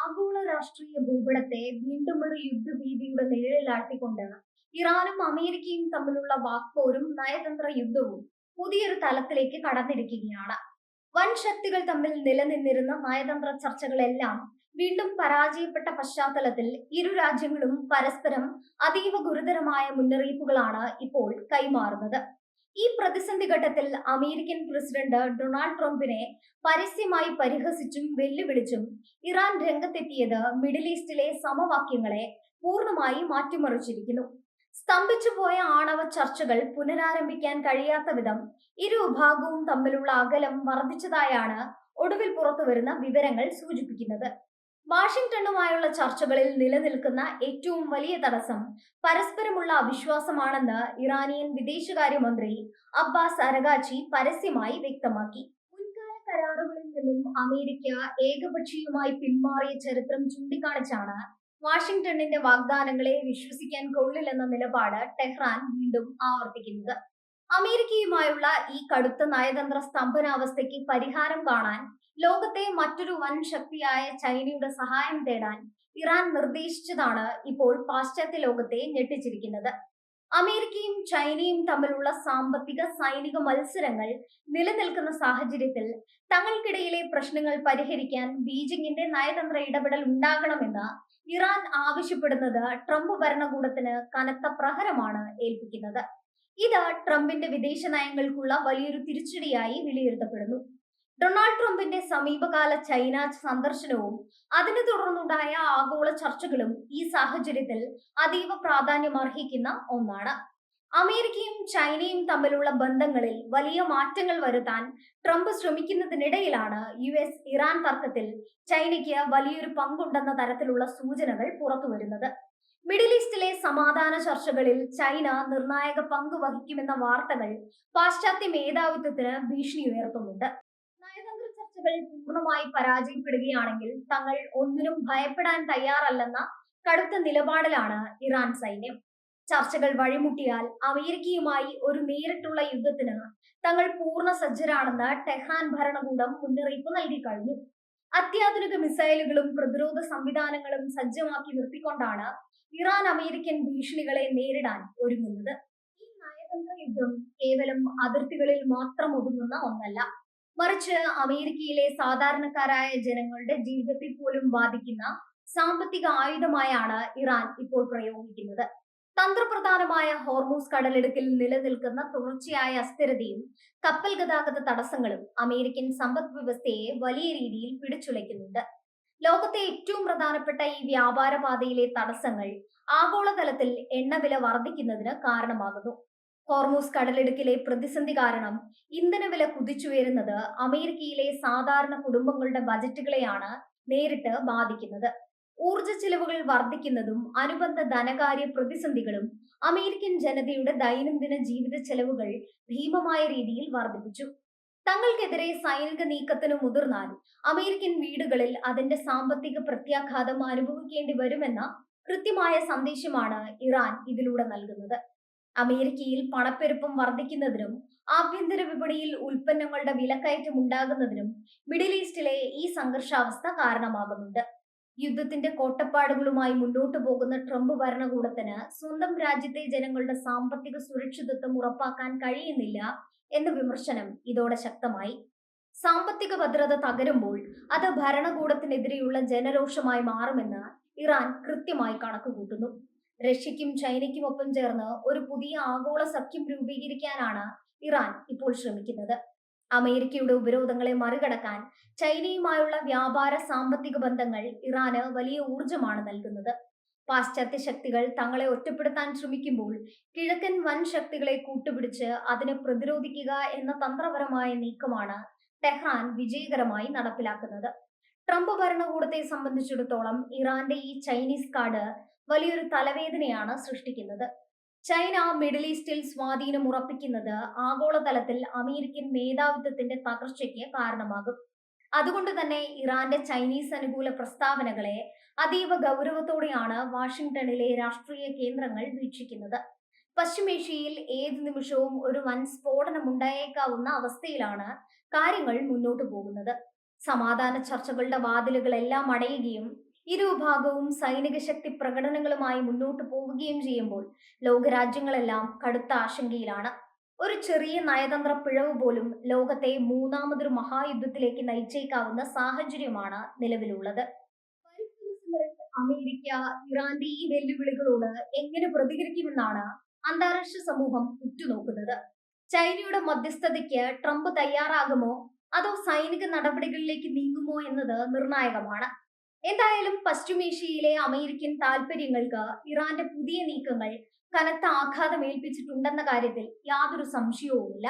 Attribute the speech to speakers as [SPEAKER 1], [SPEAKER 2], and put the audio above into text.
[SPEAKER 1] ആഗോള രാഷ്ട്രീയ ഭൂപടത്തെ വീണ്ടും ഒരു യുദ്ധഭീതിയുടെ നിഴലിലാട്ടിക്കൊണ്ട് ഇറാനും അമേരിക്കയും തമ്മിലുള്ള വാക്പോരും നയതന്ത്ര യുദ്ധവും പുതിയൊരു തലത്തിലേക്ക് കടന്നിരിക്കുകയാണ്. വൻ ശക്തികൾ തമ്മിൽ നിലനിന്നിരുന്ന നയതന്ത്ര ചർച്ചകളെല്ലാം വീണ്ടും പരാജയപ്പെട്ട പശ്ചാത്തലത്തിൽ ഇരു രാജ്യങ്ങളും പരസ്പരം അതീവ ഗുരുതരമായ മുന്നറിയിപ്പുകളാണ് ഇപ്പോൾ കൈമാറുന്നത്. ഈ പ്രതിസന്ധി ഘട്ടത്തിൽ അമേരിക്കൻ പ്രസിഡന്റ് ഡൊണാൾഡ് ട്രംപിനെ പരസ്യമായി പരിഹസിച്ചും വെല്ലുവിളിച്ചും ഇറാൻ രംഗത്തെത്തിയത് മിഡിൽ ഈസ്റ്റിലെ സമവാക്യങ്ങളെ പൂർണ്ണമായി മാറ്റിമറിച്ചിരിക്കുന്നു. സ്തംഭിച്ചുപോയ ആണവ ചർച്ചകൾ പുനരാരംഭിക്കാൻ കഴിയാത്ത വിധം ഇരു വിഭാഗവും തമ്മിലുള്ള അകലം വർദ്ധിച്ചതായാണ് ഒടുവിൽ പുറത്തുവരുന്ന വിവരങ്ങൾ സൂചിപ്പിക്കുന്നത്. വാഷിംഗ്ടണുമായുള്ള ചർച്ചകളിൽ നിലനിൽക്കുന്ന ഏറ്റവും വലിയ തടസ്സം പരസ്പരമുള്ള അവിശ്വാസമാണെന്ന് ഇറാനിയൻ വിദേശകാര്യമന്ത്രി അബ്ബാസ് അരഗാച്ചി പരസ്യമായി വ്യക്തമാക്കി. മുൻകാല കരാറുകളിൽ നിന്നും അമേരിക്ക ഏകപക്ഷീയമായി പിന്മാറിയ ചരിത്രം ചൂണ്ടിക്കാണിച്ചാണ് വാഷിംഗ്ടണിന്റെ വാഗ്ദാനങ്ങളെ വിശ്വസിക്കാൻ കൊള്ളില്ലെന്ന നിലപാട് ടെഹ്റാൻ വീണ്ടും ആവർത്തിക്കുന്നത്. അമേരിക്കയുമായുള്ള ഈ കടുത്ത നയതന്ത്ര സ്തംഭനാവസ്ഥയ്ക്ക് പരിഹാരം കാണാൻ ലോകത്തെ മറ്റൊരു വൻ ശക്തിയായ ചൈനയുടെ സഹായം തേടാൻ ഇറാൻ നിർദ്ദേശിച്ചതാണ് ഇപ്പോൾ പാശ്ചാത്യ ലോകത്തെ ഞെട്ടിച്ചിരിക്കുന്നത്. അമേരിക്കയും ചൈനയും തമ്മിലുള്ള സാമ്പത്തിക സൈനിക മത്സരങ്ങൾ നിലനിൽക്കുന്ന സാഹചര്യത്തിൽ തങ്ങൾക്കിടയിലെ പ്രശ്നങ്ങൾ പരിഹരിക്കാൻ ബീജിംഗിന്റെ നയതന്ത്ര ഇടപെടൽ ഉണ്ടാകണമെന്ന് ഇറാൻ ആവശ്യപ്പെടുന്നത് ട്രംപ് ഭരണകൂടത്തിന് കനത്ത പ്രഹരമാണ് ഏൽപ്പിക്കുന്നത്. ഇത് ട്രംപിന്റെ വിദേശ നയങ്ങൾക്കുള്ള വലിയൊരു തിരിച്ചടിയായി വിലയിരുത്തപ്പെടുന്നു. ഡൊണാൾഡ് ട്രംപിന്റെ സമീപകാല ചൈന സന്ദർശനവും അതിനെ തുടർന്നുണ്ടായ ആഗോള ചർച്ചകളും ഈ സാഹചര്യത്തിൽ അതീവ പ്രാധാന്യമർഹിക്കുന്ന ഒന്നാണ്. അമേരിക്കയും ചൈനയും തമ്മിലുള്ള ബന്ധങ്ങളിൽ വലിയ മാറ്റങ്ങൾ വരുത്താൻ ട്രംപ് ശ്രമിക്കുന്നതിനിടയിലാണ് US-ഇറാൻ തർക്കത്തിൽ ചൈനയ്ക്ക് വലിയൊരു പങ്കുണ്ടെന്ന തരത്തിലുള്ള സൂചനകൾ പുറത്തുവരുന്നത്. മിഡിൽ ഈസ്റ്റിലെ സമാധാന ചർച്ചകളിൽ ചൈന നിർണായക പങ്ക് വഹിക്കുമെന്ന വാർത്തകൾ പാശ്ചാത്യ മേധാവിത്വത്തിന് ഭീഷണി ഉയർത്തുന്നുണ്ട്. നയതന്ത്ര ചർച്ചകൾ പൂർണ്ണമായി പരാജയപ്പെടുകയാണെങ്കിൽ തങ്ങൾ ഒന്നിനും ഭയപ്പെടാൻ തയ്യാറല്ലെന്ന കടുത്ത നിലപാടിലാണ് ഇറാൻ സൈന്യം. ചർച്ചകൾ വഴിമുട്ടിയാൽ അമേരിക്കയുമായി ഒരു നേരിട്ടുള്ള യുദ്ധത്തിന് തങ്ങൾ പൂർണ്ണ സജ്ജരാണെന്ന് ടെഹ്റാൻ ഭരണകൂടം മുന്നറിയിപ്പ് നൽകി കഴിഞ്ഞു. അത്യാധുനിക മിസൈലുകളും പ്രതിരോധ സംവിധാനങ്ങളും സജ്ജമാക്കി നിർത്തിക്കൊണ്ടാണ് ഇറാൻ അമേരിക്കൻ ഭീഷണികളെ നേരിടാൻ ഒരുങ്ങുന്നത്. ഈ നയതന്ത്ര യുദ്ധം കേവലം അതിർത്തികളിൽ മാത്രം ഒതുങ്ങുന്ന ഒന്നല്ല, മറിച്ച് അമേരിക്കയിലെ സാധാരണക്കാരായ ജനങ്ങളുടെ ജീവിതത്തെ പോലും ബാധിക്കുന്ന സാമ്പത്തിക ആയുധമായാണ് ഇറാൻ ഇപ്പോൾ പ്രയോഗിക്കുന്നത്. തന്ത്രപ്രധാനമായ ഹോർമൂസ് കടലിടുക്കിൽ നിലനിൽക്കുന്ന തുടർച്ചയായ അസ്ഥിരതയും കപ്പൽ ഗതാഗത തടസ്സങ്ങളും അമേരിക്കൻ സമ്പദ് വ്യവസ്ഥയെ വലിയ രീതിയിൽ പിടിച്ചുലയ്ക്കുന്നുണ്ട്. ലോകത്തെ ഏറ്റവും പ്രധാനപ്പെട്ട ഈ വ്യാപാര പാതയിലെ തടസ്സങ്ങൾ ആഗോളതലത്തിൽ എണ്ണവില വർദ്ധിക്കുന്നതിന് കാരണമാകുന്നു. ഹോർമൂസ് കടലിടുക്കിലെ പ്രതിസന്ധി കാരണം ഇന്ധനവില കുതിച്ചുയരുന്നത് അമേരിക്കയിലെ സാധാരണ കുടുംബങ്ങളുടെ ബജറ്റുകളെയാണ് നേരിട്ട് ബാധിക്കുന്നത്. ഊർജ ചിലവുകൾ വർദ്ധിക്കുന്നതും അനുബന്ധ ധനകാര്യ പ്രതിസന്ധികളും അമേരിക്കൻ ജനതയുടെ ദൈനംദിന ജീവിത ചെലവുകൾ ഭീമമായ രീതിയിൽ വർദ്ധിപ്പിച്ചു. തങ്ങൾക്കെതിരെ സൈനിക നീക്കത്തിന് മുതിർന്നാൽ അമേരിക്കൻ വീടുകളിൽ അതിന്റെ സാമ്പത്തിക പ്രത്യാഘാതം അനുഭവിക്കേണ്ടി വരുമെന്ന കൃത്യമായ സന്ദേശമാണ് ഇറാൻ ഇതിലൂടെ നൽകുന്നത്. അമേരിക്കയിൽ പണപ്പെരുപ്പം വർദ്ധിക്കുന്നതിനും ആഭ്യന്തര വിപണിയിൽ ഉൽപ്പന്നങ്ങളുടെ വിലക്കയറ്റം ഉണ്ടാകുന്നതിനും മിഡിൽ ഈസ്റ്റിലെ ഈ സംഘർഷാവസ്ഥ കാരണമാകുന്നുണ്ട്. യുദ്ധത്തിന്റെ കോട്ടപ്പാടുകളുമായി മുന്നോട്ടു പോകുന്ന ട്രംപ് ഭരണകൂടത്തിന് സ്വന്തം രാജ്യത്തെ ജനങ്ങളുടെ സാമ്പത്തിക സുരക്ഷിതത്വം ഉറപ്പാക്കാൻ കഴിയുന്നില്ല എന്ന വിമർശനം ഇതോടെ ശക്തമായി. സാമ്പത്തിക ഭദ്രത തകരുമ്പോൾ അത് ഭരണകൂടത്തിനെതിരെയുള്ള ജനരോഷമായി മാറുമെന്ന് ഇറാൻ കൃത്യമായി കണക്കുകൂട്ടുന്നു. റഷ്യയ്ക്കും ചൈനയ്ക്കുമൊപ്പം ചേർന്ന് ഒരു പുതിയ ആഗോള സഖ്യം രൂപീകരിക്കാനാണ് ഇറാൻ ഇപ്പോൾ ശ്രമിക്കുന്നത്. അമേരിക്കയുടെ ഉപരോധങ്ങളെ മറികടക്കാൻ ചൈനയുമായുള്ള വ്യാപാര സാമ്പത്തിക ബന്ധങ്ങൾ ഇറാന് വലിയ ഊർജമാണ് നൽകുന്നത്. പാശ്ചാത്യ ശക്തികൾ തങ്ങളെ ഒറ്റപ്പെടുത്താൻ ശ്രമിക്കുമ്പോൾ കിഴക്കൻ വൻ ശക്തികളെ കൂട്ടുപിടിച്ച് അതിനെ പ്രതിരോധിക്കുക എന്ന തന്ത്രപരമായ നീക്കമാണ് ടെഹ്റാൻ വിജയകരമായി നടപ്പിലാക്കുന്നത്. ട്രംപ് ഭരണകൂടത്തെ സംബന്ധിച്ചിടത്തോളം ഇറാന്റെ ഈ ചൈനീസ് കാർഡ് വലിയൊരു തലവേദനയാണ് സൃഷ്ടിക്കുന്നത്. ചൈന മിഡിൽ ഈസ്റ്റിൽ സ്വാധീനം ഉറപ്പിക്കുന്നത് ആഗോളതലത്തിൽ അമേരിക്കൻ മേധാവിത്വത്തിന്റെ തകർച്ചയ്ക്ക് കാരണമാകും. അതുകൊണ്ട് തന്നെ ഇറാന്റെ ചൈനീസ് അനുകൂല പ്രസ്താവനകളെ അതീവ ഗൗരവത്തോടെയാണ് വാഷിംഗ്ടണിലെ രാഷ്ട്രീയ കേന്ദ്രങ്ങൾ വീക്ഷിക്കുന്നത്. പശ്ചിമേഷ്യയിൽ ഏത് നിമിഷവും ഒരു വൻ സ്ഫോടനം ഉണ്ടായേക്കാവുന്ന അവസ്ഥയിലാണ് കാര്യങ്ങൾ മുന്നോട്ടു പോകുന്നത്. സമാധാന ചർച്ചകളുടെ വാതിലുകളെല്ലാം അടയുകയും ഇരുവിഭാഗവും സൈനിക ശക്തി പ്രകടനങ്ങളുമായി മുന്നോട്ട് പോവുകയും ചെയ്യുമ്പോൾ ലോകരാജ്യങ്ങളെല്ലാം കടുത്ത ആശങ്കയിലാണ്. ഒരു ചെറിയ നയതന്ത്ര പിഴവ് പോലും ലോകത്തെ മൂന്നാമതൊരു മഹായുദ്ധത്തിലേക്ക് നയിച്ചേക്കാവുന്ന സാഹചര്യമാണ് നിലവിലുള്ളത്. വരും ദിവസങ്ങളിൽ അമേരിക്ക ഇറാന്റെ ഈ വെല്ലുവിളികളോട് എങ്ങനെ പ്രതികരിക്കുമെന്നാണ് അന്താരാഷ്ട്ര സമൂഹം ഉറ്റുനോക്കുന്നത്. ചൈനയുടെ മധ്യസ്ഥതയ്ക്ക് ട്രംപ് തയ്യാറാകുമോ അതോ സൈനിക നടപടികളിലേക്ക് നീങ്ങുമോ എന്നത് നിർണായകമാണ്. എന്തായാലും പശ്ചിമേഷ്യയിലെ അമേരിക്കൻ താൽപര്യങ്ങൾക്ക് ഇറാന്റെ പുതിയ നീക്കങ്ങൾ കനത്ത ആഘാതമേൽപ്പിച്ചിട്ടുണ്ടെന്ന കാര്യത്തിൽ യാതൊരു സംശയവുമില്ല.